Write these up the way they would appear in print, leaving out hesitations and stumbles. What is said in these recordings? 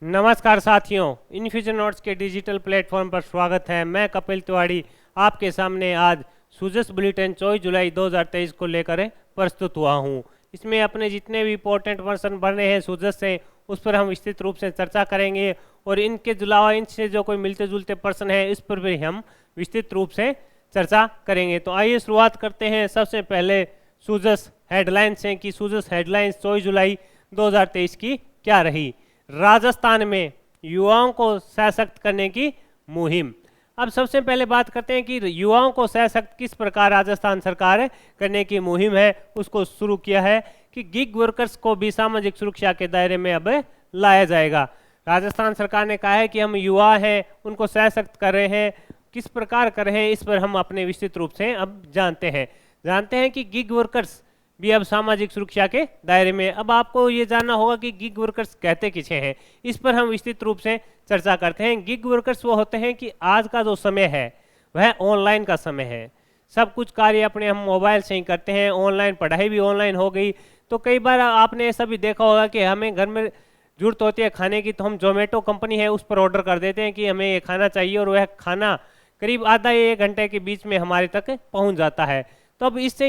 नमस्कार साथियों, infusion notes के डिजिटल प्लेटफॉर्म पर स्वागत है। मैं कपिल तिवारी आपके सामने आज सूजस बुलेटिन 24 जुलाई 2023 को लेकर प्रस्तुत हुआ हूं। इसमें अपने जितने भी इंपॉर्टेंट पर्सन बने हैं सूजस से, उस पर हम विस्तृत रूप से चर्चा करेंगे और इनके अलावा इनसे जो कोई मिलते जुलते पर्सन है इस पर भी हम विस्तृत रूप से चर्चा करेंगे। तो आइए शुरुआत करते हैं। सबसे पहले सूजस हेडलाइंस हैं कि सूजस हेडलाइंस 24 जुलाई 2023 की क्या रही। राजस्थान में युवाओं को सशक्त करने की मुहिम। अब सबसे पहले बात करते हैं कि युवाओं को सशक्त किस प्रकार राजस्थान सरकार करने की मुहिम है, उसको शुरू किया है कि गिग वर्कर्स को भी सामाजिक सुरक्षा के दायरे में अब लाया जाएगा। राजस्थान सरकार ने कहा है कि हम युवा हैं, उनको सशक्त कर रहे हैं। किस प्रकार कर रहे हैं इस पर हम अपने विस्तृत रूप से अब जानते हैं कि गिग वर्कर्स भी अब सामाजिक सुरक्षा के दायरे में। अब आपको ये जानना होगा कि गिग वर्कर्स कहते किसे हैं, इस पर हम विस्तृत रूप से चर्चा करते हैं। गिग वर्कर्स वो होते हैं कि आज का जो समय है वह ऑनलाइन का समय है। सब कुछ कार्य अपने हम मोबाइल से ही करते हैं, ऑनलाइन पढ़ाई भी ऑनलाइन हो गई। तो कई बार आपने ऐसा भी देखा होगा कि हमें घर में जरूरत होती है खाने की, तो हम जोमेटो कंपनी है उस पर ऑर्डर कर देते हैं कि हमें ये खाना चाहिए और वह खाना करीब आधा या 1 घंटे के बीच में हमारे तक पहुँच जाता है। तो अब इससे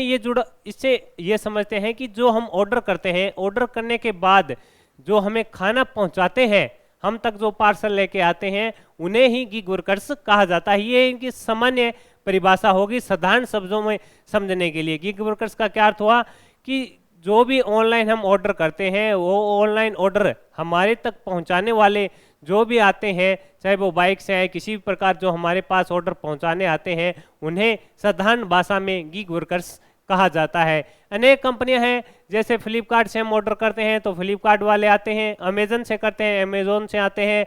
ये समझते हैं कि जो हम ऑर्डर करते हैं, ऑर्डर करने के बाद जो हमें खाना पहुंचाते हैं, हम तक जो पार्सल लेके आते हैं, उन्हें ही गिग वर्कर्स कहा जाता है। ये इनकी सामान्य परिभाषा होगी साधारण शब्दों में समझने के लिए। गिग वर्कर्स का क्या अर्थ हुआ कि जो भी ऑनलाइन हम ऑर्डर करते हैं वो ऑनलाइन ऑर्डर हमारे तक पहुंचाने वाले जो भी आते हैं, चाहे वो बाइक से आए, किसी भी प्रकार जो हमारे पास ऑर्डर पहुंचाने आते हैं, उन्हें साधारण भाषा में गिग वर्कर्स कहा जाता है। अनेक कंपनियां हैं, जैसे फ्लिपकार्ट से हम ऑर्डर करते हैं तो फ्लिपकार्ट वाले आते हैं, अमेजन से करते हैं अमेजोन से आते हैं,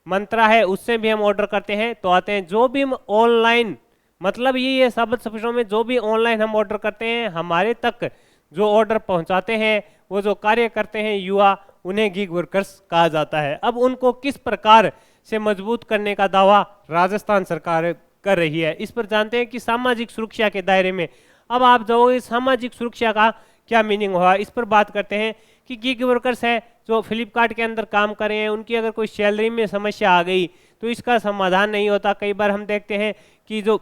मंत्रा है उससे भी हम ऑर्डर करते हैं तो आते हैं। जो भी हम ऑनलाइन, मतलब ये शब्द शब्दों में जो भी ऑनलाइन हम ऑर्डर करते हैं, हमारे तक जो ऑर्डर पहुंचाते हैं, वो जो कार्य करते हैं युवा, उन्हें गिग वर्कर्स कहा जाता है। अब उनको किस प्रकार से मजबूत करने का दावा राजस्थान सरकार कर रही है, इस पर जानते हैं कि सामाजिक सुरक्षा के दायरे में। अब आप जाओगे सामाजिक सुरक्षा का क्या मीनिंग हुआ, इस पर बात करते हैं कि गिग वर्कर्स है जो फ्लिपकार्ट के अंदर काम कर रहे हैं, उनकी अगर कोई सैलरी में समस्या आ गई तो इसका समाधान नहीं होता। कई बार हम देखते हैं कि जो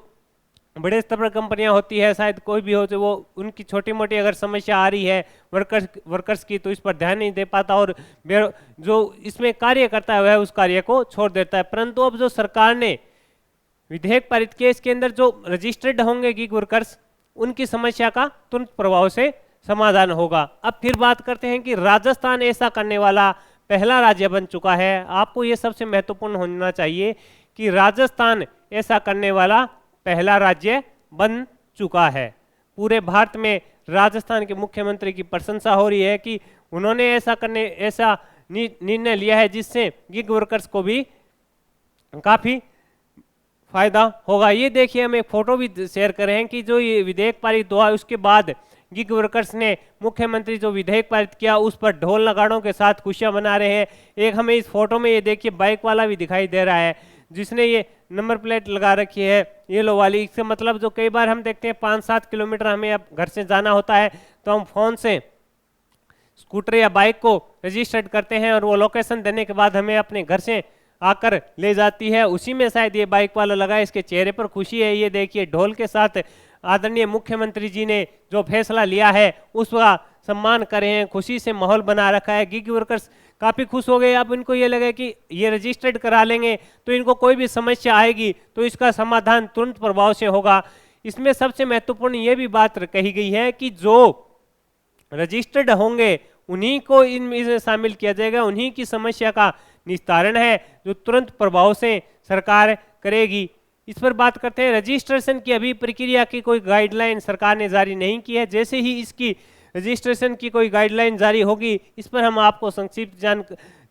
बड़े स्तर पर कंपनियां होती है, शायद कोई भी हो, तो वो उनकी छोटी मोटी अगर समस्या आ रही है वर्कर्स की, तो इस पर ध्यान नहीं दे पाता और जो इसमें कार्य करता है वह उस कार्य को छोड़ देता है। परंतु अब जो सरकार ने विधेयक पारित किया, इसके अंदर जो रजिस्टर्ड होंगे गिग वर्कर्स, उनकी समस्या का तुरंत प्रभाव से समाधान होगा। अब फिर बात करते हैं कि राजस्थान ऐसा करने वाला पहला राज्य बन चुका है। आपको ये सबसे महत्वपूर्ण होना चाहिए कि राजस्थान ऐसा करने वाला पहला राज्य बन चुका है। पूरे भारत में राजस्थान के मुख्यमंत्री की प्रशंसा हो रही है कि उन्होंने ऐसा निर्णय लिया है जिससे गिग वर्कर्स को भी काफी फायदा होगा। ये देखिए, हम एक फोटो भी शेयर कर रहे हैं कि जो ये विधेयक पारित हुआ उसके बाद गिग वर्कर्स ने मुख्यमंत्री जो विधेयक पारित किया उस पर ढोल नगाड़ों के साथ खुशियां मना रहे हैं। एक हमें इस फोटो में ये देखिए बाइक वाला भी दिखाई दे रहा है जिसने ये नंबर प्लेट लगा रखी है येलो वाली। इससे मतलब जो कई बार हम देखते हैं 5-7 किलोमीटर हमें अब घर से जाना होता है तो हम फोन से स्कूटर या बाइक को रजिस्टर्ड करते हैं और वो लोकेशन देने के बाद हमें अपने घर से आकर ले जाती है। उसी में शायद ये बाइक वाला लगा है, इसके चेहरे पर खुशी है। ये देखिए ढोल के साथ आदरणीय मुख्यमंत्री जी ने जो फैसला लिया है उसका सम्मान कर रहे हैं, खुशी से माहौल बना रखा है। गिग वर्कर्स काफ़ी खुश हो गए। अब इनको ये लगे कि ये रजिस्टर्ड करा लेंगे तो इनको कोई भी समस्या आएगी तो इसका समाधान तुरंत प्रभाव से होगा। इसमें सबसे महत्वपूर्ण ये भी बात कही गई है कि जो रजिस्टर्ड होंगे उन्हीं को इनमें शामिल किया जाएगा, उन्हीं की समस्या का निस्तारण है जो तुरंत प्रभाव से सरकार करेगी। इस पर बात करते हैं। रजिस्ट्रेशन की अभी प्रक्रिया की कोई गाइडलाइन सरकार ने जारी नहीं की है। जैसे ही इसकी रजिस्ट्रेशन की कोई गाइडलाइन जारी होगी इस पर हम आपको संक्षिप्त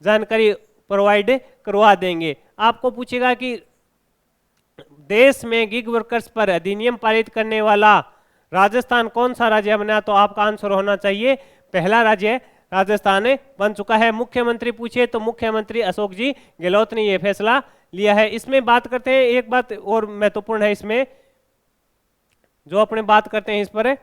जानकारी प्रोवाइड करवा देंगे। आपको पूछेगा कि देश में गिग वर्कर्स पर अधिनियम पारित करने वाला राजस्थान कौन सा राज्य बना, तो आपका आंसर होना चाहिए पहला राज्य राजस्थान बन चुका है। मुख्यमंत्री पूछे तो मुख्यमंत्री अशोक जी गहलोत ने यह फैसला लिया है। इसमें बात करते हैं, एक बात और महत्वपूर्ण है इसमें जो अपने बात करते हैं इस पर,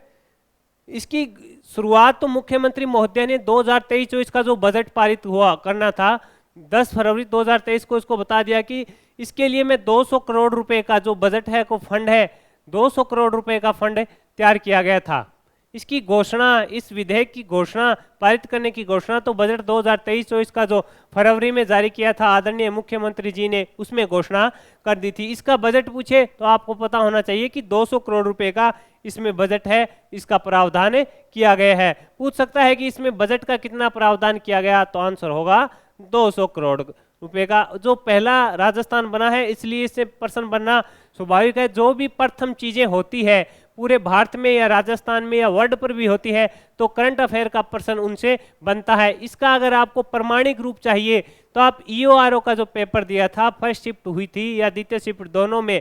इसकी शुरुआत तो मुख्यमंत्री महोदय ने 2023-24 का जो बजट पारित हुआ करना था 10 फरवरी 2023 को इसको बता दिया कि इसके लिए मैं 200 करोड़ रुपए का जो बजट है को फंड है 200 करोड़ रुपए का फंड तैयार किया गया था। इसकी घोषणा, इस विधेयक की घोषणा, पारित करने की घोषणा तो बजट 2023-24 का जो फरवरी में जारी किया था आदरणीय मुख्यमंत्री जी ने, उसमें घोषणा कर दी थी। इसका बजट पूछे तो आपको पता होना चाहिए कि 200 करोड़ रुपए का इसमें बजट है, इसका प्रावधान किया गया है। पूछ सकता है कि इसमें बजट का कितना प्रावधान किया गया, तो आंसर होगा 200 करोड़ रुपए का। जो पहला राजस्थान बना है इसलिए इससे पर्सन बनना स्वाभाविक है। जो भी प्रथम चीजें होती है पूरे भारत में या राजस्थान में या वर्ल्ड पर भी होती है तो करंट अफेयर का पर्सन उनसे बनता है। इसका अगर आपको प्रमाणिक रूप चाहिए तो आप EORO का जो पेपर दिया था, फर्स्ट शिफ्ट हुई थी या द्वितीय शिफ्ट, दोनों में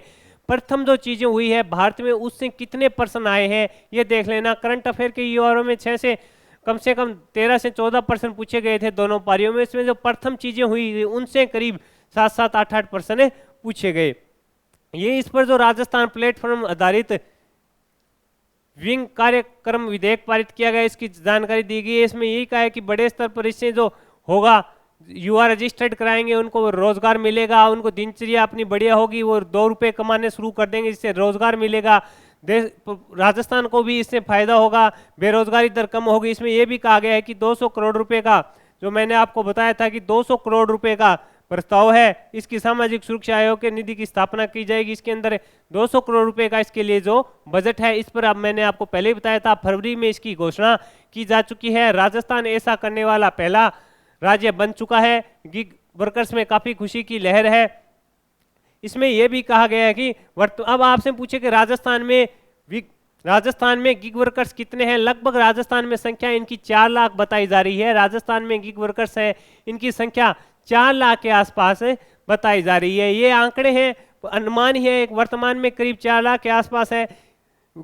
प्रथम जो चीजें हुई है भारत में उससे कितने पर्सन आए हैं ये देख लेना। करंट अफेयर के EORO में 6 से कम 13 से 14% पूछे गए थे दोनों पारियों में। इसमें जो प्रथम चीजें हुई उनसे करीब 7-7, 8-8 पर्सन पूछे गए। ये इस पर जो राजस्थान प्लेटफॉर्म आधारित विंग कार्यक्रम विधेयक पारित किया गया, इसकी जानकारी दी गई है। इसमें यही कहा है कि बड़े स्तर पर इससे जो होगा, युवा रजिस्टर्ड कराएंगे, उनको रोजगार मिलेगा, उनको दिनचर्या अपनी बढ़िया होगी, वो 2 रुपये कमाने शुरू कर देंगे, इससे रोजगार मिलेगा, देश राजस्थान को भी इससे फायदा होगा, बेरोजगारी दर कम होगी। इसमें यह भी कहा गया है कि 200 करोड़ रुपए का, जो मैंने आपको बताया था कि 200 करोड़ रुपए का प्रस्ताव है, इसकी सामाजिक सुरक्षा आयोग के निधि की स्थापना की जाएगी। इसके अंदर 200 करोड़ रुपए का इसके लिए जो बजट है, इस पर अब मैंने आपको पहले ही बताया था, फरवरी में इसकी घोषणा की जा चुकी है। राजस्थान ऐसा करने वाला पहला राज्य बन चुका है। गिग वर्कर्स में काफी खुशी की लहर है। इसमें यह भी कहा गया है कि अब आपसे पूछे कि राजस्थान में गिग वर्कर्स कितने हैं। लगभग राजस्थान में संख्या इनकी 4 लाख बताई जा रही है। राजस्थान में गिग वर्कर्स है, इनकी संख्या 4 लाख के आसपास बताई जा रही है। ये आंकड़े हैं, अनुमान ही है, वर्तमान में करीब 4 लाख के आसपास है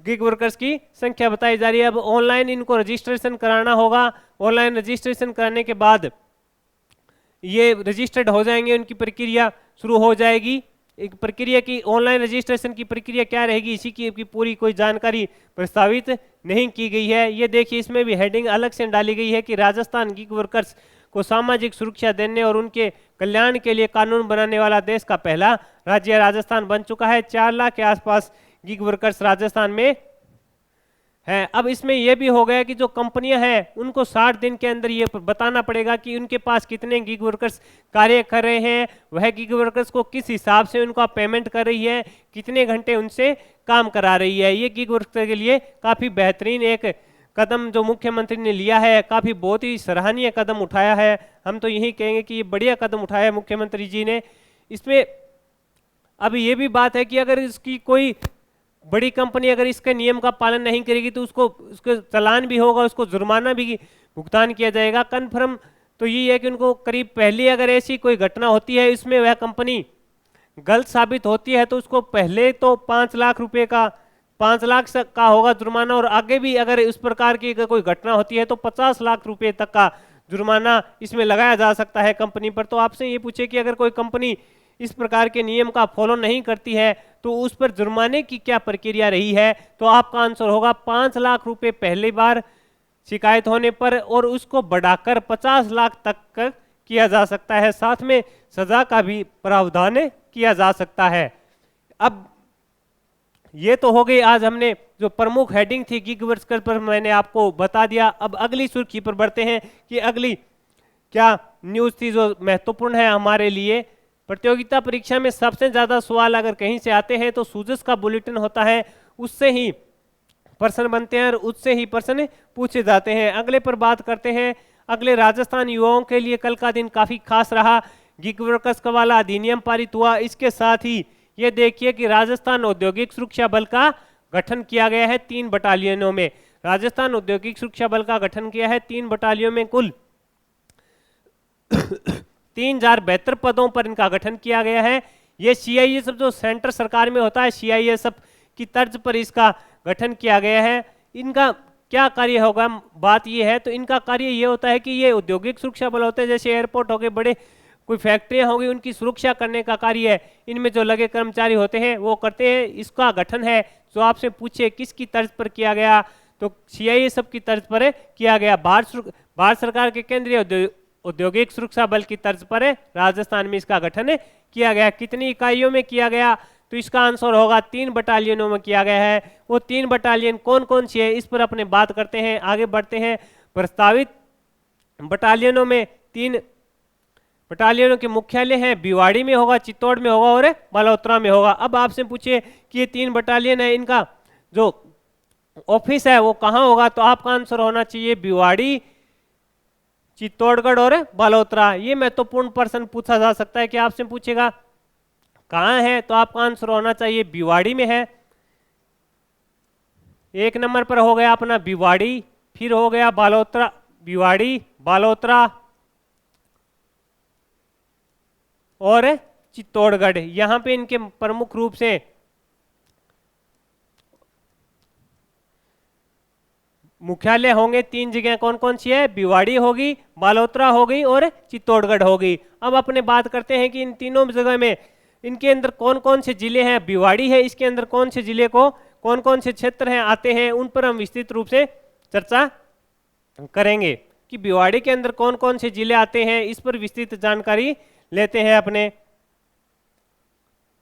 गिग वर्कर्स की संख्या बताई जा रही है। अब ऑनलाइन इनको रजिस्ट्रेशन कराना होगा। ऑनलाइन रजिस्ट्रेशन कराने के बाद ये रजिस्टर्ड हो जाएंगे, उनकी प्रक्रिया शुरू हो जाएगी। एक प्रक्रिया की, ऑनलाइन रजिस्ट्रेशन की प्रक्रिया क्या रहेगी, इसी की पूरी कोई जानकारी प्रस्तावित नहीं की गई है। ये देखिए, इसमें भी हेडिंग अलग से डाली गई है कि राजस्थान गिग वर्कर्स को सामाजिक सुरक्षा देने और उनके कल्याण के लिए कानून बनाने वाला देश का पहला राज्य राजस्थान बन चुका है। 4 लाख के आसपास गिग वर्कर्स राजस्थान में है। अब इसमें यह भी हो गया कि जो कंपनियां हैं उनको 60 दिन के अंदर ये बताना पड़ेगा कि उनके पास कितने गिग वर्कर्स कार्य कर रहे हैं, वह गिग वर्कर्स को किस हिसाब से उनका पेमेंट कर रही है, कितने घंटे उनसे काम करा रही है। ये गिग वर्कर्स के लिए काफी बेहतरीन एक कदम जो मुख्यमंत्री ने लिया है, काफी बहुत ही सराहनीय कदम उठाया है। हम तो यही कहेंगे कि ये बढ़िया कदम उठाया है मुख्यमंत्री जी ने। इसमें अब ये भी बात है कि अगर इसकी कोई बड़ी कंपनी अगर इसके नियम का पालन नहीं करेगी तो उसको चालान भी होगा, उसको जुर्माना भी भुगतान किया जाएगा। कन्फर्म तो यही है कि उनको करीब पहले अगर ऐसी कोई घटना होती है, इसमें वह कंपनी गलत साबित होती है तो उसको पहले तो 5 लाख रुपए का 5 लाख का होगा जुर्माना, और आगे भी अगर इस प्रकार की अगर कोई घटना होती है तो 50 लाख रुपए तक का जुर्माना इसमें लगाया जा सकता है कंपनी पर। तो आपसे ये पूछे कि अगर कोई कंपनी इस प्रकार के नियम का फॉलो नहीं करती है तो उस पर जुर्माने की क्या प्रक्रिया रही है, तो आपका आंसर होगा 5 लाख रुपए पहली बार शिकायत होने पर, और उसको बढ़ाकर 50 लाख तक किया जा सकता है। साथ में सजा का भी प्रावधान किया जा सकता है। अब ये तो हो गई, आज हमने जो प्रमुख हेडिंग थी गिग वर्कर्स पर मैंने आपको बता दिया। अब अगली सुर्खी पर बढ़ते हैं कि अगली क्या न्यूज़ थी जो महत्वपूर्ण है हमारे लिए। प्रतियोगिता परीक्षा में सबसे ज्यादा सवाल अगर कहीं से आते हैं तो सूजस का बुलेटिन होता है, उससे ही प्रश्न बनते हैं और उससे ही प्रश्न पूछे जाते हैं। अगले पर बात करते हैं। अगले राजस्थान युवाओं के लिए कल का दिन काफी खास रहा। गिग वर्कर्स का वाला अधिनियम पारित हुआ। इसके साथ ही ये देखिए कि राजस्थान औद्योगिक सुरक्षा बल का गठन किया गया है 3 बटालियनों में। राजस्थान औद्योगिक सुरक्षा बल का गठन किया है 3 बटालियनों में, कुल 3072 पदों पर इनका गठन किया गया है। ये CISF जो सेंटर सरकार में होता है, CISF की तर्ज पर इसका गठन किया गया है। इनका क्या कार्य होगा, बात ये है तो इनका कार्य ये होता है कि ये औद्योगिक सुरक्षा बल होते हैं, जैसे एयरपोर्ट हो गए, बड़े कोई फैक्ट्रियां होगी, उनकी सुरक्षा करने का कार्य है इनमें जो लगे कर्मचारी होते हैं वो करते हैं। इसका गठन है, जो आपसे पूछे किसकी तर्ज पर किया गया, तो CISF की तर्ज पर किया गया। भारत सरकार के केंद्रीय औद्योगिक सुरक्षा बल की तर्ज पर राजस्थान में इसका गठन किया गया। कितनी इकाइयों में किया गया, तो इसका आंसर होगा 3 बटालियनों में किया गया है। वो 3 बटालियन कौन कौन सी है, इस पर अपने बात करते हैं, आगे बढ़ते हैं। प्रस्तावित बटालियनों में 3 बटालियनों के मुख्यालय हैं, भिवाड़ी में होगा, चित्तौड़ में होगा और बालोतरा में होगा। अब आपसे पूछे कि ये 3 बटालियन है, इनका जो ऑफिस है वो कहाँ होगा, तो आपका आंसर होना चाहिए भिवाड़ी, चित्तौड़गढ़ और बालोतरा। ये महत्वपूर्ण प्रश्न पूछा जा सकता है कि आपसे पूछेगा कहाँ है, तो आपका आंसर होना चाहिए भिवाड़ी में है। 1 नंबर पर हो गया अपना भिवाड़ी, फिर हो गया बालोतरा, भिवाड़ी, बालोतरा और चित्तौड़गढ़। यहाँ पे इनके प्रमुख रूप से मुख्यालय होंगे। 3 जगह कौन कौन सी है, भिवाड़ी होगी, बालोतरा होगी और चित्तौड़गढ़ होगी। अब अपने बात करते हैं कि इन तीनों जगह में इनके अंदर कौन कौन से जिले हैं। भिवाड़ी है, इसके अंदर कौन से जिले को, कौन कौन से क्षेत्र हैं आते हैं, उन पर हम विस्तृत रूप से चर्चा करेंगे कि भिवाड़ी के अंदर कौन कौन से जिले आते हैं, इस पर विस्तृत जानकारी लेते हैं अपने।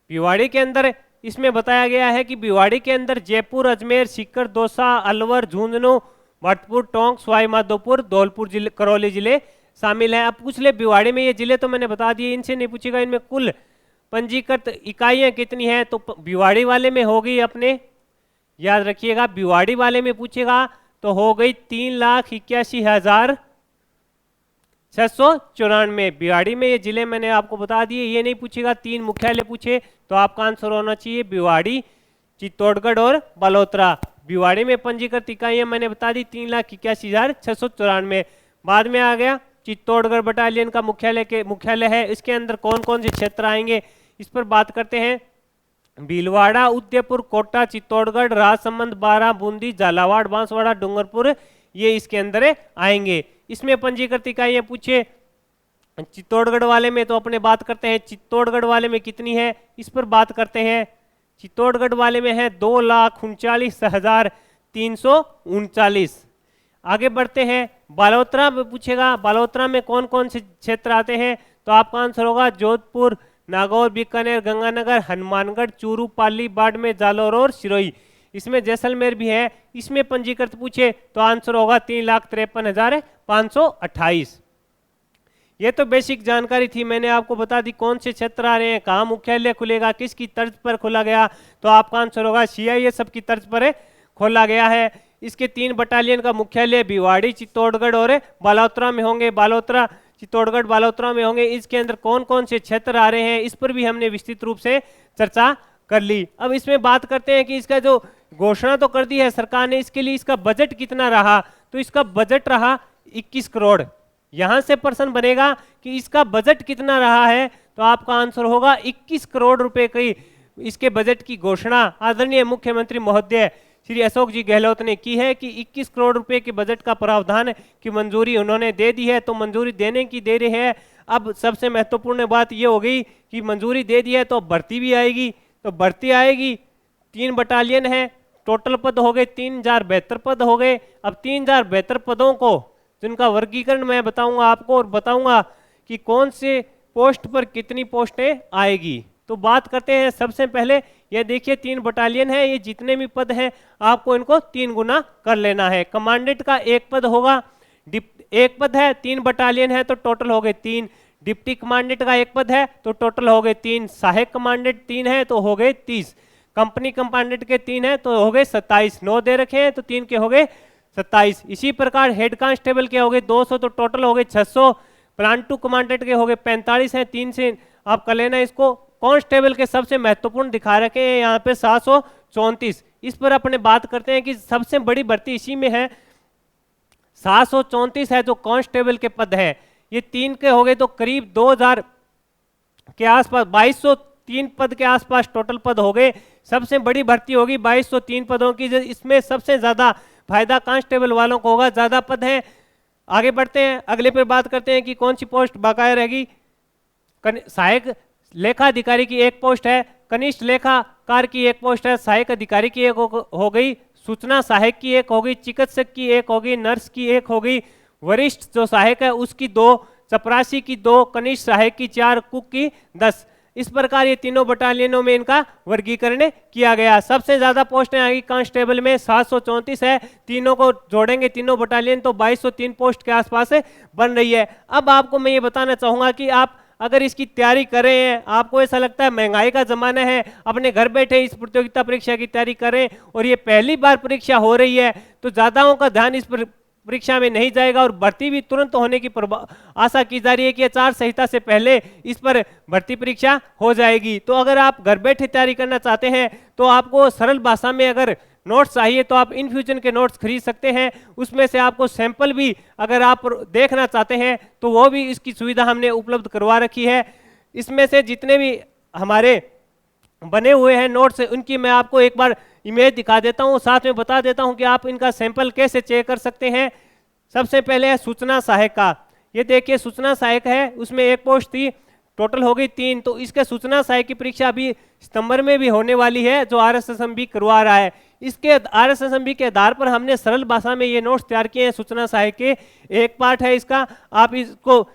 भिवाड़ी के अंदर इसमें बताया गया है कि भिवाड़ी के अंदर जयपुर, अजमेर, सीकर, दौसा, अलवर, झुंझुनू, भरतपुर, टोंक, सवाई माधोपुर, धौलपुर जिले, करौली जिले शामिल हैं। अब पूछ ले भिवाड़ी में ये जिले तो मैंने बता दिए, इनसे नहीं पूछेगा इनमें कुल पंजीकृत इकाइयां कितनी हैं, तो भिवाड़ी वाले में होगी, अपने याद रखिएगा, भिवाड़ी वाले में पूछेगा तो हो गई 3,81,694। भिवाड़ी में ये जिले मैंने आपको बता दिए। ये नहीं पूछेगा 3 मुख्यालय पूछे तो आपका आंसर होना चाहिए भिवाड़ी, चित्तौड़गढ़ और बालोतरा। भिवाड़ी में पंजीकृत इकाइयां मैंने बता दी 3,81,694। बाद में आ गया चित्तौड़गढ़ बटालियन का मुख्यालय है, इसके अंदर कौन कौन से क्षेत्र आएंगे, इस पर बात करते हैं। भीलवाड़ा, उदयपुर, कोटा, चित्तौड़गढ़, राजसमंद, बारां, बूंदी, झालावाड़, बांसवाड़ा, डूंगरपुर, ये इसके अंदर आएंगे। इसमें पंजीकृत इकाइयां पूछे चित्तौड़गढ़ वाले में, तो अपने बात करते हैं चित्तौड़गढ़ वाले में कितनी है, इस पर बात करते हैं। चित्तौड़गढ़ वाले में है 2,39,339। आगे बढ़ते हैं, बालोतरा में पूछेगा बालोतरा में कौन कौन से क्षेत्र आते हैं, तो आपका आंसर होगा जोधपुर, नागौर, बीकानेर, गंगानगर, हनुमानगढ़, चूरू, पाली, बाड़मेर, जालौर और सिरोही। इसमें जैसलमेर भी है। इसमें पंजीकृत पूछे तो आंसर होगा 3,53,528। ये तो बेसिक जानकारी थी, मैंने आपको बता दी कौन से क्षेत्र आ रहे हैं, कहाँ मुख्यालय खुलेगा, किसकी तर्ज पर खोला गया, तो आपका आंसर होगा CISF की तर्ज पर खोला गया है। इसके 3 बटालियन का मुख्यालय भिवाड़ी, चित्तौड़गढ़ और बालोतरा में होंगे। बालोतरा, चित्तौड़गढ़, बालोतरा में होंगे। इसके अंदर कौन कौन से क्षेत्र आ रहे हैं, इस पर भी हमने विस्तृत रूप से चर्चा कर ली। अब इसमें बात करते हैं कि इसका जो घोषणा तो कर दी है सरकार ने, इसके लिए इसका बजट कितना रहा, तो इसका बजट रहा 21 करोड़। यहां से प्रश्न बनेगा कि इसका बजट कितना रहा है, तो आपका आंसर होगा 21 करोड़ रुपए की इसके बजट की घोषणा आदरणीय मुख्यमंत्री महोदय श्री अशोक जी गहलोत ने की है कि 21 करोड़ रुपए के बजट का प्रावधान की मंजूरी उन्होंने दे दी है। तो मंजूरी देने की दे रही है। अब सबसे महत्वपूर्ण बात ये हो गई कि मंजूरी दे दी है तो भर्ती भी आएगी, तो भर्ती आएगी। 3 बटालियन है, टोटल पद हो गए 3,072 पद हो गए। अब 3,072 पदों को जिनका वर्गीकरण मैं बताऊंगा आपको, और बताऊंगा कि कौन से पोस्ट पर कितनी पोस्टें आएगी। तो बात करते हैं सबसे पहले, ये देखिए 3 बटालियन है, ये जितने भी पद हैं आपको इनको 3 गुना कर लेना है। कमांडेंट का 1 पद होगा, 1 पद है, 3 बटालियन है तो टोटल हो गए 3। डिप्टी कमांडेंट का 1 पद है तो टोटल हो गए 3। सहायक कमांडेंट 3 है तो हो गए 30। कंपनी कमांडेंट के 3 है तो हो गए 27। 9 दे रखे हैं तो 3 के हो गए 27। इसी प्रकार हेड कांस्टेबल के हो गए 200 तो टोटल हो गए 600। प्लान टू कमांडेंट के हो गए 45 हैं, 3 से आप कर लेना इसको। कांस्टेबल के सबसे महत्वपूर्ण दिखा रखे हैं यहाँ पे 734। इस पर अपने बात करते हैं कि सबसे बड़ी भर्ती इसी में है, 734 है जो कांस्टेबल के पद है। ये 3 के हो गए तो करीब 2000 के आसपास, 2203 पद के आसपास टोटल पद हो गए। सबसे बड़ी भर्ती होगी 2203 पदों की। इसमें सबसे ज्यादा फायदा कांस्टेबल वालों को होगा, ज्यादा पद है। आगे बढ़ते हैं, अगले पर बात करते हैं कि कौन सी पोस्ट बकाया रहेगी। सहायक लेखा अधिकारी की 1 पोस्ट है, कनिष्ठ लेखाकार की 1 पोस्ट है, सहायक अधिकारी की 1 हो गई, सूचना सहायक की 1 हो गई, चिकित्सक की 1 हो गई, नर्स की 1 हो गई, वरिष्ठ जो सहायक है उसकी 2, चपरासी की 2, कनिष्ठ सहायक की 4, कुक की 10। इस प्रकार ये तीनों बटालियनों में इनका वर्गीकरण किया गया। सबसे ज्यादा पोस्टें आई कांस्टेबल में 734 है, तीनों को जोड़ेंगे तीनों बटालियन तो 2203 पोस्ट के आसपास बन रही है। अब आपको मैं ये बताना चाहूंगा कि आप अगर इसकी तैयारी कर रहे हैं, आपको ऐसा लगता है महंगाई का जमाना है, अपने घर बैठे इस प्रतियोगिता परीक्षा की तैयारी करें और ये पहली बार परीक्षा हो रही है, तो ज्यादाओं का ध्यान इस पर परीक्षा में नहीं जाएगा और भर्ती भी तुरंत होने की आशा की जा रही है कि आचार संहिता से पहले इस पर भर्ती परीक्षा हो जाएगी। तो अगर आप घर बैठे तैयारी करना चाहते हैं तो आपको सरल भाषा में अगर नोट्स चाहिए तो आप इनफ्यूजन के नोट्स खरीद सकते हैं। उसमें से आपको सैंपल भी अगर आप देखना चाहते हैं तो वो भी इसकी सुविधा हमने उपलब्ध करवा रखी है। इसमें से जितने भी हमारे बने हुए हैं नोट्स उनकी मैं आपको एक बार इमेज दिखा देता हूं, साथ में बता देता हूं कि आप इनका सैंपल कैसे चेक कर सकते हैं। सबसे पहले है सूचना सहायक का, ये देखिए सूचना सहायक है, उसमें एक पोस्ट थी, टोटल हो गई 3। तो इसके सूचना सहायक की परीक्षा अभी सितंबर में भी होने वाली है जो RSSMB करवा रहा है। इसके RSSMB के आधार पर हमने सरल भाषा में ये नोट्स तैयार किए हैं सूचना सहायक के। एक पार्ट है इसका, आप इसको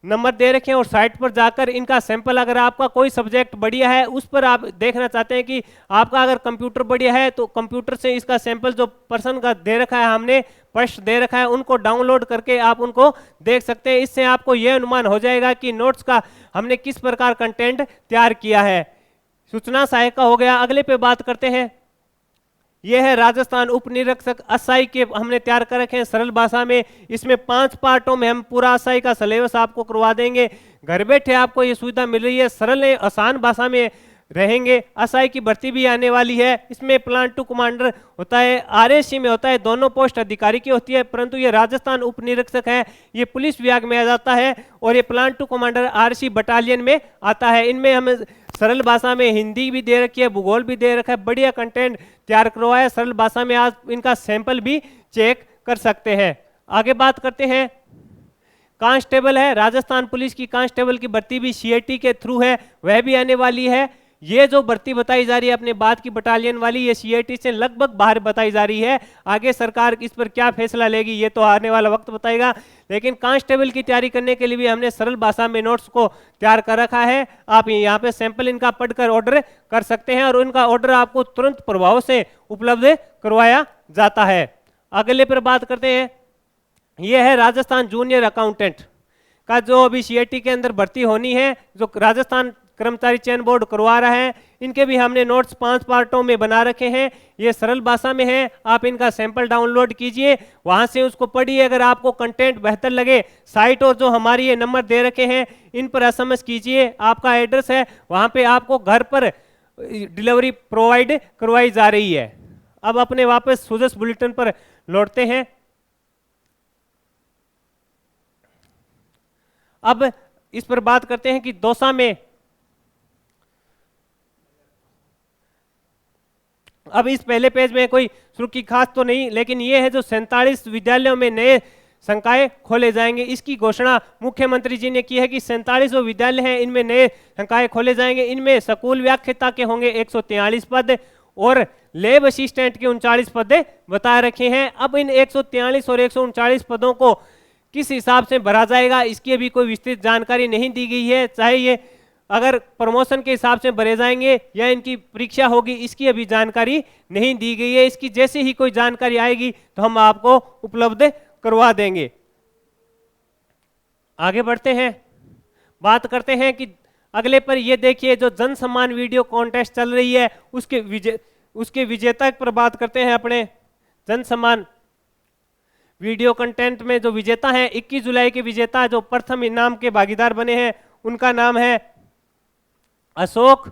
नंबर दे रखे हैं और साइट पर जाकर इनका सैंपल, अगर आपका कोई सब्जेक्ट बढ़िया है उस पर आप देखना चाहते हैं कि आपका अगर कंप्यूटर बढ़िया है तो कंप्यूटर से इसका सैंपल जो पर्सन का दे रखा है हमने प्रश्न दे रखा है उनको डाउनलोड करके आप उनको देख सकते हैं। इससे आपको यह अनुमान हो जाएगा कि नोट्स का हमने किस प्रकार कंटेंट तैयार किया है। सूचना सहायक का हो गया। अगले पे बात करते हैं, यह है राजस्थान उप निरीक्षक असाई के हमने तैयार कर रखे हैं सरल भाषा में। इसमें 5 पार्टों में हम पूरा असाई का सिलेबस आपको करवा देंगे। घर बैठे आपको ये सुविधा मिल रही है, सरल आसान भाषा में रहेंगे। असाई की भर्ती भी आने वाली है। इसमें प्लान 2 कमांडर होता है, RSC में होता है, दोनों पोस्ट अधिकारी की होती है, परंतु ये राजस्थान उप निरीक्षक है, ये पुलिस विभाग में आ जाता है और ये प्लान 2 कमांडर RC बटालियन में आता है। इनमें हमें सरल भाषा में हिंदी भी दे रखी है, भूगोल भी दे रखा है, बढ़िया कंटेंट तैयार करवाया सरल भाषा में। आज इनका सैंपल भी चेक कर सकते हैं। आगे बात करते हैं, कांस्टेबल है, राजस्थान पुलिस की कांस्टेबल की भर्ती भी CIT के थ्रू है, वह भी आने वाली है। ये जो भर्ती बताई जा रही है अपने बाद की बटालियन वाली, ये CIT से लगभग बाहर बताई जा रही है। आगे सरकार इस पर क्या फैसला लेगी ये तो आने वाला वक्त बताएगा, लेकिन कांस्टेबल की तैयारी करने के लिए भी हमने सरल भाषा में नोट्स को तैयार कर रखा है। आप यहाँ पे सैंपल इनका पढ़कर ऑर्डर कर सकते हैं और उनका ऑर्डर आपको तुरंत प्रभाव से उपलब्ध करवाया जाता है। अगले पर बात करते हैं, यह है राजस्थान जूनियर अकाउंटेंट का जो अभी CIT के अंदर भर्ती होनी है, जो राजस्थान कर्मचारी चयन बोर्ड करवा रहा है। इनके भी हमने नोट्स 5 पार्टों में बना रखे हैं, ये सरल भाषा में है। आप इनका सैंपल डाउनलोड कीजिए, वहां से उसको पढ़िए। अगर आपको कंटेंट बेहतर लगे, साइट और जो हमारी ये नंबर दे रखे हैं इन पर SMS कीजिए। आपका एड्रेस है, वहां पे आपको घर पर डिलीवरी प्रोवाइड करवाई जा रही है। अब अपने वापस सुजस बुलेटिन पर लौटते हैं। अब इस पर बात करते हैं कि दौसा में, अब इस पहले पेज में कोई सुर्खी खास तो नहीं, लेकिन ये है जो 47 विद्यालयों में नए संकाय खोले जाएंगे। इसकी घोषणा मुख्यमंत्री जी ने की है कि 47 जो विद्यालय हैं इनमें नए संकाय खोले जाएंगे। इनमें स्कूल व्याख्याता के होंगे 143 पद और लैब असिस्टेंट के 39 पद बता रखे हैं। अब इन 143 और 139 पदों को किस हिसाब से भरा जाएगा इसकी अभी कोई विस्तृत जानकारी नहीं दी गई है। चाहे ये अगर प्रमोशन के हिसाब से भरे जाएंगे या इनकी परीक्षा होगी, इसकी अभी जानकारी नहीं दी गई है। इसकी जैसे ही कोई जानकारी आएगी तो हम आपको उपलब्ध करवा देंगे। आगे बढ़ते हैं, बात करते हैं कि अगले पर ये देखिए जो जन सम्मान वीडियो कॉन्टेस्ट चल रही है उसके विजेता पर बात करते हैं। अपने जन सम्मान वीडियो कंटेंट में जो विजेता हैं, 21 जुलाई के विजेता जो प्रथम इनाम के भागीदार बने हैं उनका नाम है अशोक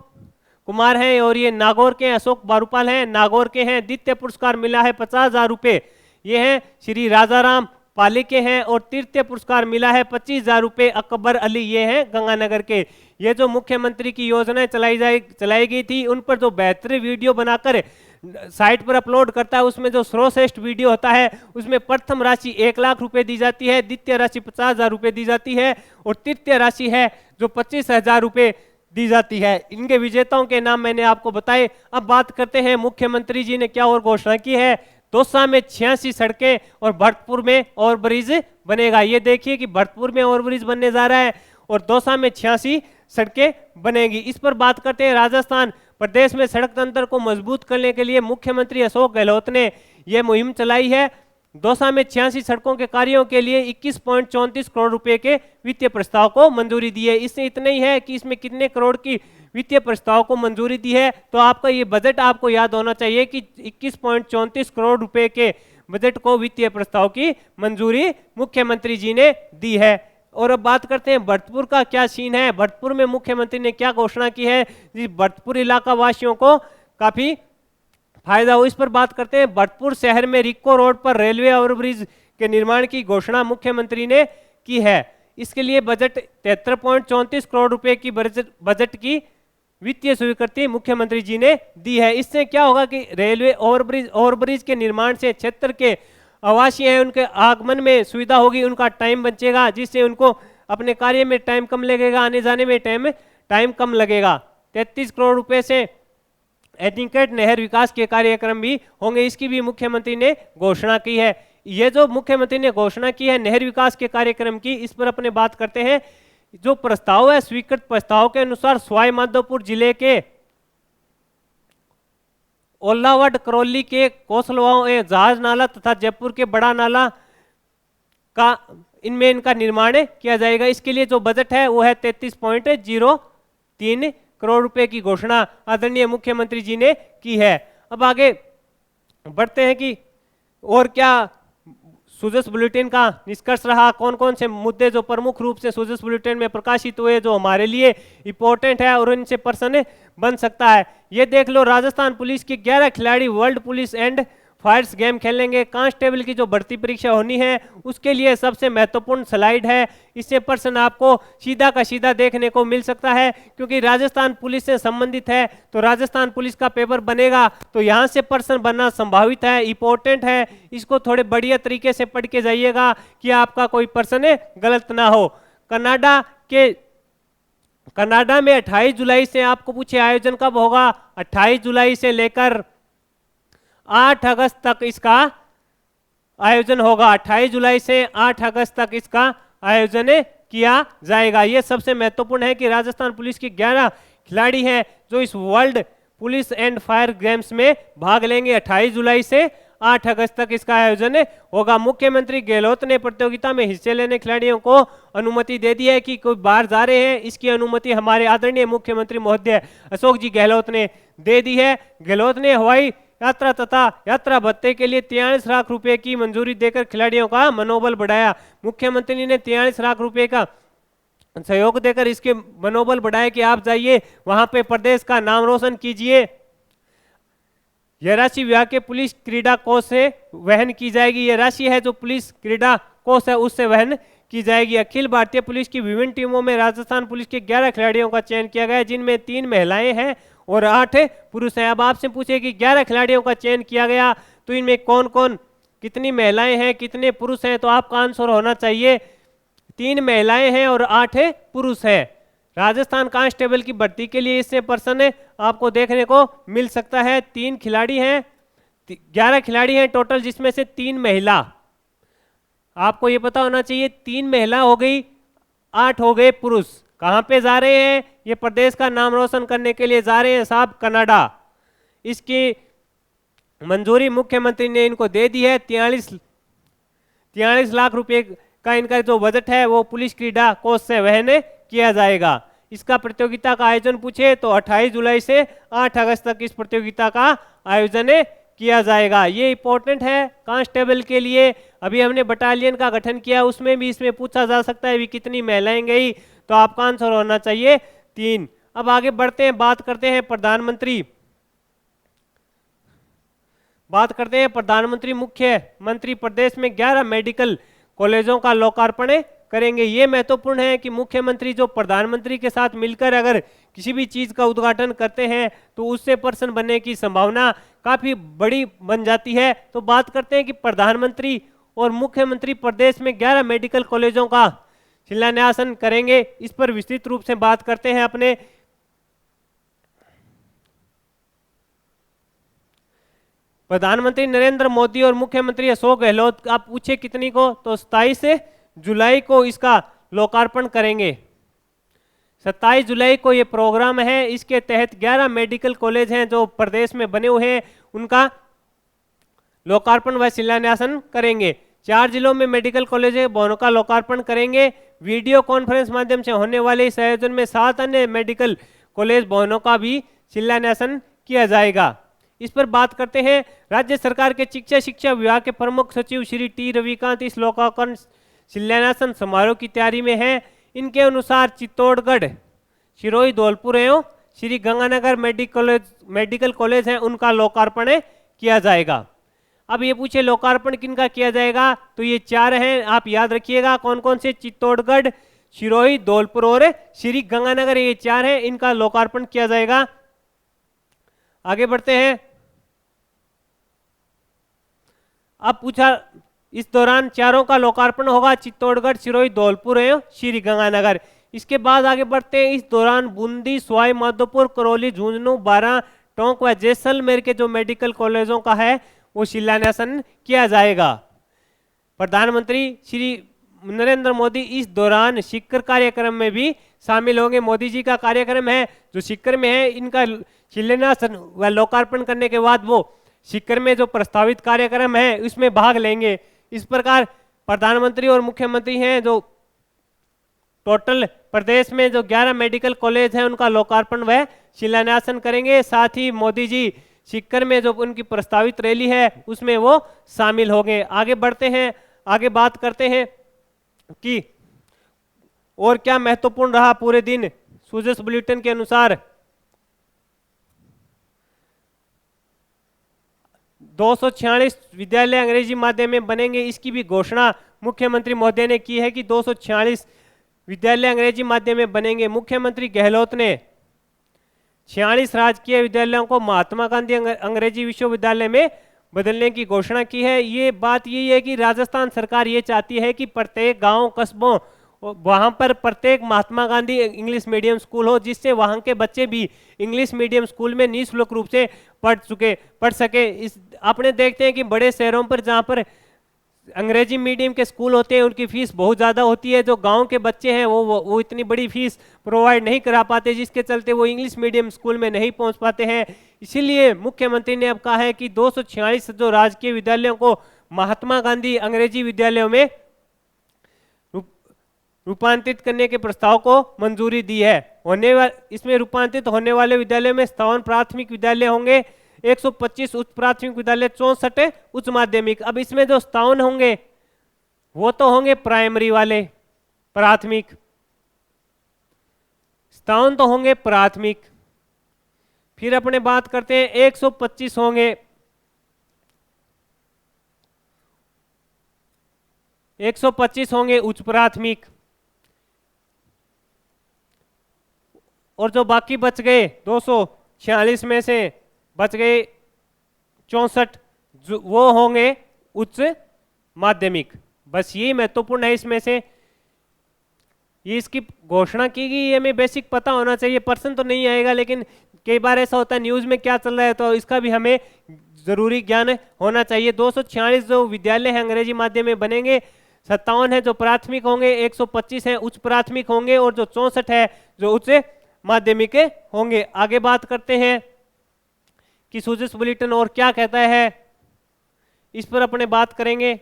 कुमार हैं और ये नागौर के अशोक बारूपाल हैं, नागौर के हैं। द्वितीय पुरस्कार मिला है 50,000 रुपये, ये हैं श्री राजाराम पाली के हैं। और तृतीय पुरस्कार मिला है 25,000 रुपये अकबर अली, ये हैं गंगानगर के। ये जो मुख्यमंत्री की योजनाएं चलाई गई थी उन पर जो बेहतरीन वीडियो बनाकर साइट पर अपलोड करता है, उसमें जो सर्वश्रेष्ठ वीडियो होता है उसमें प्रथम राशि 1 लाख रुपए दी जाती है, द्वितीय राशि 50,000 रुपये दी जाती है और तृतीय राशि है जो 25,000 रुपये दी जाती है। इनके विजेताओं के नाम मैंने आपको बताए। अब बात करते हैं मुख्यमंत्री जी ने क्या और घोषणा की है। दौसा में 86 सड़कें और भरतपुर में ओवरब्रिज बनेगा। ये देखिए कि भरतपुर में ओवरब्रिज बनने जा रहा है और दौसा में 86 सड़कें बनेगी। इस पर बात करते हैं राजस्थान प्रदेश में सड़क तंत्र को मजबूत करने के लिए मुख्यमंत्री अशोक गहलोत ने यह मुहिम चलाई है। दौसा में 86 सड़कों के कार्यों के लिए 21.34 करोड़ रुपए के वित्तीय प्रस्ताव को मंजूरी दी है। इससे इतना ही है कि इसमें कितने करोड़ की वित्तीय प्रस्ताव को मंजूरी दी है, तो आपका ये बजट आपको याद होना चाहिए कि 21.34 करोड़ रुपए के बजट को वित्तीय प्रस्ताव की मंजूरी मुख्यमंत्री जी ने दी है। और अब बात करते हैं भरतपुर का क्या सीन है। भरतपुर में मुख्यमंत्री ने क्या घोषणा की है, भरतपुर इलाका वासियों को काफी फायदा हो, इस पर बात करते हैं। भरतपुर शहर में रिक्को रोड पर रेलवे ओवरब्रिज के निर्माण की घोषणा मुख्यमंत्री ने की है। इसके लिए बजट 73.34 करोड़ रुपए की बजट की वित्तीय स्वीकृति मुख्यमंत्री जी ने दी है। इससे क्या होगा कि रेलवे ओवरब्रिज के निर्माण से क्षेत्र के आवासीय हैं उनके आगमन में सुविधा होगी, उनका टाइम बचेगा, जिससे उनको अपने कार्य में टाइम कम लगेगा, आने जाने में टाइम कम लगेगा। 33 करोड़ रुपए से एनीकट नहर विकास के कार्यक्रम भी होंगे, इसकी भी मुख्यमंत्री ने घोषणा की है। ये जो मुख्यमंत्री ने घोषणा की है नहर विकास के कार्यक्रम की, इस पर अपने बात करते हैं। जो प्रस्ताव है, स्वीकृत प्रस्ताव के अनुसार सवाई माधोपुर जिले के ओलावड करौली के कोसलवाओं जहाज नाला तथा जयपुर के बड़ा नाला का इनमें इनका निर्माण किया जाएगा। इसके लिए जो बजट है वो है 33.03 करोड़ रुपए की घोषणा आदरणीय मुख्यमंत्री जी ने की है। अब आगे बढ़ते हैं कि और क्या सुजस बुलेटिन का निष्कर्ष रहा, कौन कौन से मुद्दे जो प्रमुख रूप से सुजस बुलेटिन में प्रकाशित हुए जो हमारे लिए इंपॉर्टेंट है और इनसे पर्सन बन सकता है। ये देख लो, राजस्थान पुलिस के 11 खिलाड़ी world police and fires game खेलेंगे। कांस्टेबल की जो भर्ती परीक्षा होनी है उसके लिए सबसे महत्वपूर्ण स्लाइड है, इससे प्रश्न आपको सीधा का सीधा देखने को मिल सकता है, क्योंकि राजस्थान पुलिस से संबंधित है तो राजस्थान पुलिस का पेपर बनेगा तो यहाँ से प्रश्न बनना संभावित है, इंपॉर्टेंट है। इसको थोड़े बढ़िया तरीके से पढ़ के जाइएगा कि आपका कोई प्रश्न गलत ना हो। कनाडा में 28 जुलाई से आपको पूछे आयोजन कब होगा, 28 जुलाई से लेकर 8 अगस्त तक इसका आयोजन होगा। 28 जुलाई से 8 अगस्त तक इसका आयोजन किया जाएगा। ये सबसे महत्वपूर्ण है कि राजस्थान पुलिस के 11 खिलाड़ी हैं जो इस world police and fire games में भाग लेंगे। 28 जुलाई से 8 अगस्त तक इसका आयोजन होगा। मुख्यमंत्री गहलोत ने प्रतियोगिता में हिस्से लेने खिलाड़ियों को अनुमति दे दी है कि कोई बाहर जा रहे हैं, इसकी अनुमति हमारे आदरणीय मुख्यमंत्री महोदय अशोक जी गहलोत ने दे दी है। गहलोत ने हवाई यात्रा तथा यात्रा भत्ते के लिए 43 लाख रुपए की मंजूरी देकर खिलाड़ियों का मनोबल बढ़ाया। मुख्यमंत्री ने 43 लाख रुपए का सहयोग देकर इसके मनोबल बढ़ाया कि आप जाइए वहां पे प्रदेश का नाम रोशन कीजिए। यह राशि विभाग के पुलिस क्रीड़ा कोष से वहन की जाएगी। यह राशि है जो पुलिस क्रीड़ा कोष है उससे वहन की जाएगी। अखिल भारतीय पुलिस की विभिन्न टीमों में राजस्थान पुलिस के 11 खिलाड़ियों का चयन किया गया है, जिनमें 3 महिलाएं हैं और 8 पुरुष हैं। अब आपसे पूछे कि 11 खिलाड़ियों का चयन किया गया तो इनमें कौन कौन, कितनी महिलाएं हैं, कितने पुरुष हैं, तो आपका आंसर होना चाहिए 3 महिलाएं हैं और 8 पुरुष हैं। राजस्थान कांस्टेबल की भर्ती के लिए इससे पर्सन आपको देखने को मिल सकता है। 3 खिलाड़ी हैं, 11 खिलाड़ी हैं टोटल, जिसमें से 3 महिला। आपको ये पता होना चाहिए 3 महिला हो गई, 8 हो गए पुरुष। कहाँ पे जा रहे हैं, ये प्रदेश का नाम रोशन करने के लिए जा रहे हैं साहब, कनाडा। इसकी मंजूरी मुख्यमंत्री ने इनको दे दी है। 43 लाख रुपए का इनका जो बजट है वो पुलिस क्रीड़ा कोष से वहन किया जाएगा। इसका प्रतियोगिता का आयोजन पूछे तो 28 जुलाई से 8 अगस्त तक इस प्रतियोगिता का आयोजन किया जाएगा। ये इंपॉर्टेंट है कांस्टेबल के लिए। अभी हमने बटालियन का गठन किया, उसमें भी इसमें पूछा जा सकता है भी कितनी महिलाएं गई, तो आपका आंसर होना चाहिए 3। अब आगे बढ़ते हैं, बात करते हैं प्रधानमंत्री मुख्यमंत्री प्रदेश में 11 मेडिकल कॉलेजों का लोकार्पण करेंगे। ये महत्वपूर्ण है कि मुख्यमंत्री जो प्रधानमंत्री के साथ मिलकर अगर किसी भी चीज का उद्घाटन करते हैं तो उससे पर्सन बनने की संभावना काफी बड़ी बन जाती है। तो बात करते हैं कि प्रधानमंत्री और मुख्यमंत्री प्रदेश में 11 मेडिकल कॉलेजों का शिलान्यास करेंगे। इस पर विस्तृत रूप से बात करते हैं अपने। प्रधानमंत्री नरेंद्र मोदी और मुख्यमंत्री अशोक गहलोत, आप पूछे कितनी को, तो 27 जुलाई को इसका लोकार्पण करेंगे। 27 जुलाई को ये प्रोग्राम है। इसके तहत 11 मेडिकल कॉलेज हैं जो प्रदेश में बने हुए हैं, उनका लोकार्पण व शिलान्यासन करेंगे। 4 जिलों में मेडिकल कॉलेज भवनों का लोकार्पण करेंगे। वीडियो कॉन्फ्रेंस माध्यम से होने वाले इस आयोजन में 7 अन्य मेडिकल कॉलेज भवनों का भी शिलान्यासन किया जाएगा। इस पर बात करते हैं। राज्य सरकार के शिक्षा विभाग के प्रमुख सचिव श्री टी रविकांत इस लोकार्पण शिलान्यासन समारोह की तैयारी में हैं। इनके अनुसार चित्तौड़गढ़, सिरोही, धौलपुर एवं श्री गंगानगर मेडिकल कॉलेज हैं, उनका लोकार्पण किया जाएगा। अब ये पूछे लोकार्पण किनका किया जाएगा, तो ये 4 हैं, आप याद रखिएगा कौन कौन से, चित्तौड़गढ़, सिरोही, धौलपुर और श्री गंगानगर, ये 4 हैं, इनका लोकार्पण किया जाएगा। आगे बढ़ते हैं। अब पूछा इस दौरान चारों का लोकार्पण होगा, चित्तौड़गढ़, सिरोही, धौलपुर एवं श्री गंगानगर। इसके बाद आगे बढ़ते हैं। इस दौरान बूंदी, सवाई माधोपुर, करौली, झुंझुनू, बारां, टोंक व जैसलमेर के जो मेडिकल कॉलेजों का है वो शिलान्यासन किया जाएगा। प्रधानमंत्री श्री नरेंद्र मोदी इस दौरान शिखर कार्यक्रम में भी शामिल होंगे। मोदी जी का कार्यक्रम है जो शिखर में है, इनका शिलान्यासन व लोकार्पण करने के बाद वो शिखर में जो प्रस्तावित कार्यक्रम है उसमें भाग लेंगे। इस प्रकार प्रधानमंत्री और मुख्यमंत्री हैं जो टोटल प्रदेश में जो 11 मेडिकल कॉलेज हैं उनका लोकार्पण व शिलान्यासन करेंगे। साथ ही मोदी जी शिखर में जो उनकी प्रस्तावित रैली है उसमें वो शामिल होंगे। आगे बढ़ते हैं। आगे बात करते हैं कि और क्या महत्वपूर्ण रहा पूरे दिन। सूजस बुलेटिन के अनुसार 246 विद्यालय अंग्रेजी माध्यम में बनेंगे, इसकी भी घोषणा मुख्यमंत्री महोदय ने की है कि 246 विद्यालय अंग्रेजी माध्यम में बनेंगे। मुख्यमंत्री गहलोत ने 46 राजकीय विद्यालयों को महात्मा गांधी अंग्रेजी विश्वविद्यालय में बदलने की घोषणा की है। ये बात यही है कि राजस्थान सरकार ये चाहती है कि प्रत्येक गांव, कस्बों, वहां पर प्रत्येक Mahatma Gandhi English medium school हो, जिससे वहां के बच्चे भी इंग्लिश मीडियम स्कूल में निःशुल्क रूप से पढ़ सके। इस आपने देखते हैं कि बड़े शहरों पर जहां पर अंग्रेजी मीडियम के स्कूल होते हैं उनकी फीस बहुत ज़्यादा होती है। जो गांव के बच्चे हैं वो इतनी बड़ी फीस प्रोवाइड नहीं करा पाते, जिसके चलते वो इंग्लिश मीडियम स्कूल में नहीं पहुंच पाते हैं। इसीलिए मुख्यमंत्री ने अब कहा है कि 246 जो राजकीय विद्यालयों को महात्मा गांधी अंग्रेजी विद्यालयों में रूपांतरित करने के प्रस्ताव को मंजूरी दी है। इसमें रूपांतरित होने वाले विद्यालयों में 57 प्राथमिक विद्यालय होंगे, 125 उच्च प्राथमिक विद्यालय, 64 उच्च माध्यमिक। अब इसमें जो 57 होंगे वो तो होंगे प्राइमरी वाले, प्राथमिक 57 तो होंगे प्राथमिक। फिर अपने बात करते हैं 125 होंगे 125 होंगे उच्च प्राथमिक, और जो बाकी बच गए 246 में से बच गए 64 वो होंगे उच्च माध्यमिक। बस यही महत्वपूर्ण है इसमें से। ये इसकी घोषणा की गई, ये हमें बेसिक पता होना चाहिए। पर्सन तो नहीं आएगा, लेकिन कई बार ऐसा होता है न्यूज़ में क्या चल रहा है तो इसका भी हमें जरूरी ज्ञान होना चाहिए। 246 जो विद्यालय हैं अंग्रेजी माध्यम में बनेंगे, 57 है जो प्राथमिक होंगे, 125 है उच्च प्राथमिक होंगे, और जो 64 है जो उच्च माध्यमिक होंगे। आगे बात करते हैं कि सूजस बुलेटिन और क्या कहता है, इस पर अपने बात करेंगे।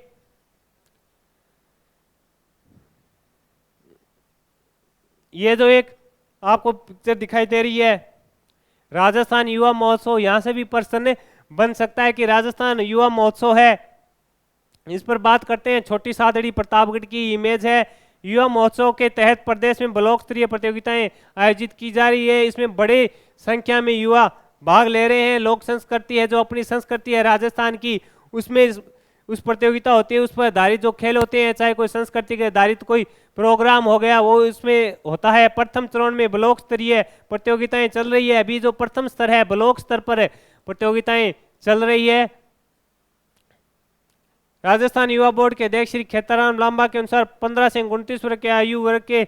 ये जो एक आपको पिक्चर दिखाई दे रही है राजस्थान युवा महोत्सव, यहां से भी प्रश्न बन सकता है कि राजस्थान युवा महोत्सव है। इस पर बात करते हैं। छोटी सादड़ी प्रतापगढ़ की इमेज है। युवा महोत्सव के तहत प्रदेश में ब्लॉक स्तरीय प्रतियोगिताएं आयोजित की जा रही है। इसमें बड़े संख्या में युवा भाग ले रहे हैं। लोक संस्कृति है, जो अपनी संस्कृति है राजस्थान की, उसमें उस प्रतियोगिता होती है, उस पर आधारित जो खेल होते हैं, चाहे कोई संस्कृति के आधारित कोई प्रोग्राम हो गया वो इसमें होता है। प्रथम चरण में ब्लॉक स्तरीय प्रतियोगिताएं चल रही है। अभी जो प्रथम स्तर है ब्लॉक स्तर पर प्रतियोगिताएं चल रही है। राजस्थान युवा बोर्ड के अध्यक्ष श्री खेताराम लांबा के अनुसार 15 से 29 वर्ष के आयु वर्ग के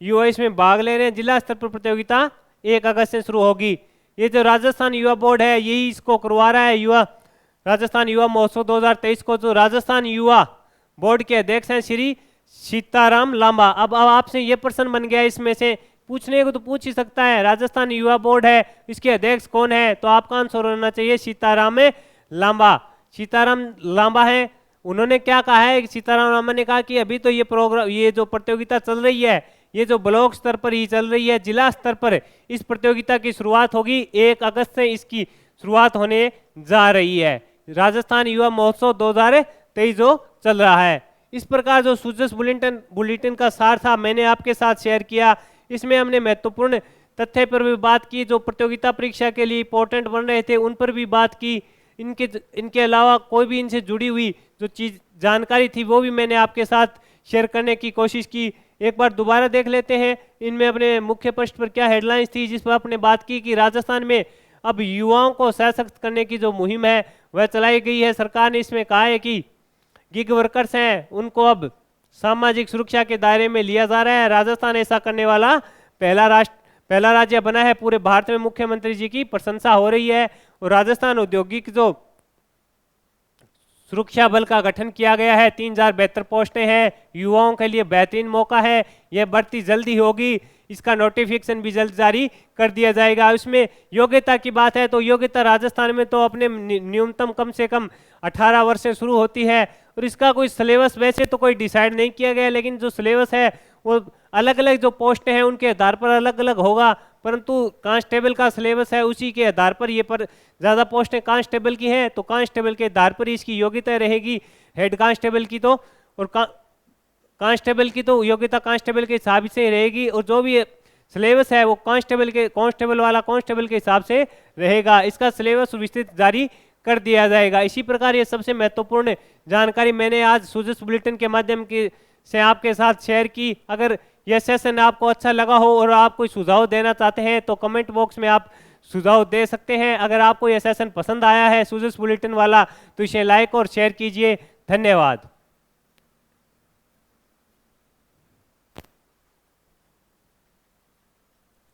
युवा इसमें भाग ले रहे हैं। जिला स्तर पर प्रतियोगिता 1 अगस्त से शुरू होगी। ये जो राजस्थान युवा बोर्ड है यही इसको करवा रहा है। युवा राजस्थान युवा महोत्सव 2023 को जो राजस्थान युवा बोर्ड के अध्यक्ष हैं श्री सीताराम लांबा। अब आपसे ये प्रश्न बन गया, इसमें से पूछने को तो पूछ ही सकता है, राजस्थान युवा बोर्ड है, इसके अध्यक्ष कौन है? तो आपका आंसर होना चाहिए सीताराम लांबा। सीताराम लांबा है। उन्होंने क्या कहा है? सीताराम लांबा ने कहा कि अभी तो ये प्रोग्राम, ये जो प्रतियोगिता चल रही है, ये जो ब्लॉक स्तर पर ही चल रही है, जिला स्तर पर इस प्रतियोगिता की शुरुआत होगी 1 अगस्त से इसकी शुरुआत होने जा रही है। राजस्थान युवा महोत्सव 2023 जो चल रहा है। इस प्रकार जो सूजस बुलेटिन का सार था मैंने आपके साथ शेयर किया। इसमें हमने महत्वपूर्ण तथ्य पर भी बात की, जो प्रतियोगिता परीक्षा के लिए इंपॉर्टेंट बन रहे थे उन पर भी बात की। इनके अलावा कोई भी इनसे जुड़ी हुई जो चीज जानकारी थी वो भी मैंने आपके साथ शेयर करने की कोशिश की। एक बार दोबारा देख लेते हैं इनमें अपने मुख्य पृष्ठ पर क्या हेडलाइंस थी, जिस पर आपने बात की कि राजस्थान में अब युवाओं को सशक्त करने की जो मुहिम है वह चलाई गई है। सरकार ने इसमें कहा है कि गिग वर्कर्स हैं उनको अब सामाजिक सुरक्षा के दायरे में लिया जा रहा है। राजस्थान ऐसा करने वाला पहला राज्य बना है। पूरे भारत में मुख्यमंत्री जी की प्रशंसा हो रही है। और राजस्थान औद्योगिक जो सुरक्षा बल का गठन किया गया है, 3072 पोस्टें हैं, युवाओं के लिए बेहतरीन मौका है। यह भर्ती जल्दी होगी, इसका नोटिफिकेशन भी जल्द जारी कर दिया जाएगा। इसमें योग्यता की बात है तो योग्यता राजस्थान में तो अपने न्यूनतम कम से कम 18 वर्ष से शुरू होती है। और इसका कोई सिलेबस वैसे तो कोई डिसाइड नहीं किया गया, लेकिन जो सिलेबस है वो अलग अलग जो पोस्टें हैं उनके आधार पर अलग अलग होगा, परंतु कांस्टेबल का सिलेबस है उसी के आधार पर ये पर ज़्यादा पोस्टें कांस्टेबल की हैं तो कांस्टेबल के आधार पर इसकी योग्यता रहेगी। हेड कांस्टेबल की तो और कांस्टेबल की तो योग्यता कांस्टेबल के हिसाब से रहेगी। और जो भी सिलेबस है वो कांस्टेबल वाला कांस्टेबल के हिसाब से रहेगा। इसका सिलेबस विस्तृत जारी कर दिया जाएगा। इसी प्रकार ये सबसे महत्वपूर्ण जानकारी मैंने आज सूजस बुलेटिन के माध्यम से आपके साथ शेयर की। अगर यह सेशन आपको अच्छा लगा हो और आप कोई सुझाव देना चाहते हैं तो कमेंट बॉक्स में आप सुझाव दे सकते हैं। अगर आपको यह सेशन पसंद आया है सूजस बुलेटिन वाला तो इसे लाइक और शेयर कीजिए। धन्यवाद।